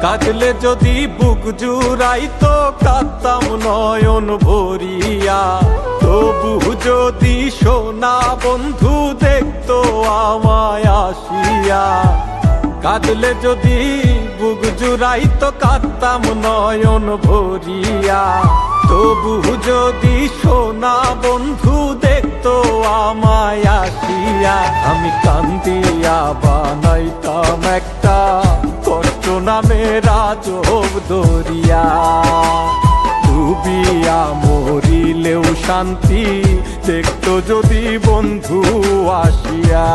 কাঁদলে যদি বুক জুড়াইতো কাঁদতাম নয়ন ভরিয়া, তবু যদি সোনা বন্ধু দেখতো আমায় আসিয়া। কাঁদলে যদি বুক জুড়াইতো কাঁদতাম নয়ন ভরিয়া, তবু যদি সোনা বন্ধু দেখতো আমায় আসিয়া। আমি কান্দিয়া বানাইতাম একটা কষ্ট নামের আজব দরিয়া, ডুবিয়া মরিলেও শান্তি দেখতো যদি বন্ধু আসিয়া।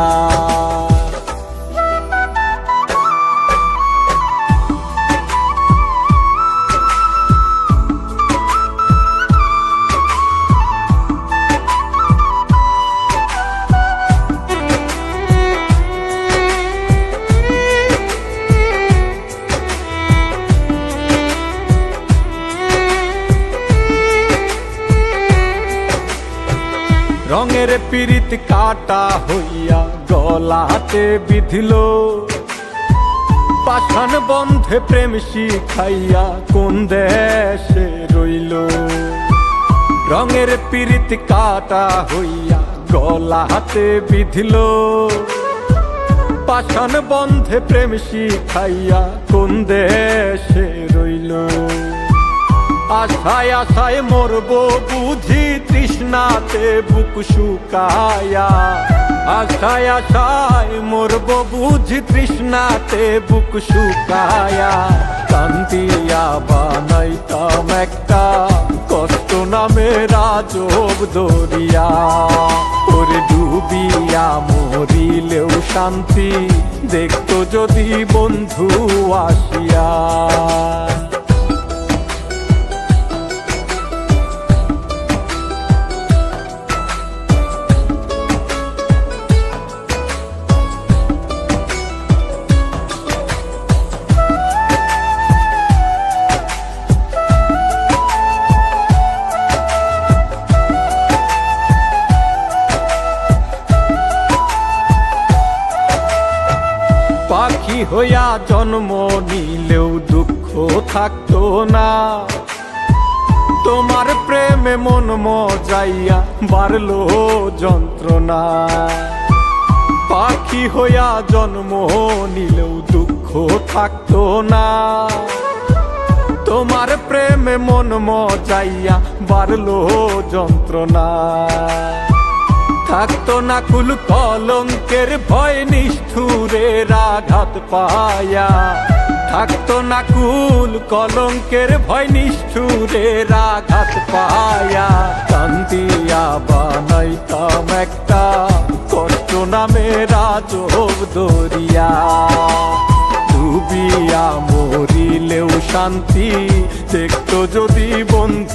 রঙের পিরিত কাটা হইয়া গলাতে বিধিল, পাষাণ বন্ধে প্রেম শিখাইয়া কোন দেশে রইল। রঙের পিরিত কাটা হইয়া গলাতে বিধিল, পাষাণ বন্ধে প্রেম শিখাইয়া কোন দেশে রইল। আশায় আশায় মরবো বুঝি তৃষ্ণাতে বুক শুকায়া, আশায় আশায় মরবো বুঝি তৃষ্ণাতে বুক শুকায়া। কান্দিয়া বানাইতাম একটা কষ্ট নামের আজব দরিয়া, ওরে ডুবিয়া মরিলেও শান্তি দেখতো যদি বন্ধু আসিয়া। পাখি হইয়া জন্ম নিলেও দুঃখ থাকতো না, তোমার প্রেমে মন মজাইয়া বাড়লো যন্ত্রণা। পাখি হইয়া জন্ম নিলেও দুঃখ থাকতো না, তোমার প্রেমে মন মজাইয়া বাড়লো যন্ত্রণা। থাকতো না কুল কলঙ্কের ভয় নিষ্ঠুরের আঘাত পায়া, থাকতো না কুল কলঙ্কের ভয় নিষ্ঠুরের আঘাত পায়া। কান্দিয়া বানাইতাম একটা কষ্ট নামের আজব দরিয়া, ডুবিয়া মরিলেও শান্তি দেখতো যদি বন্ধু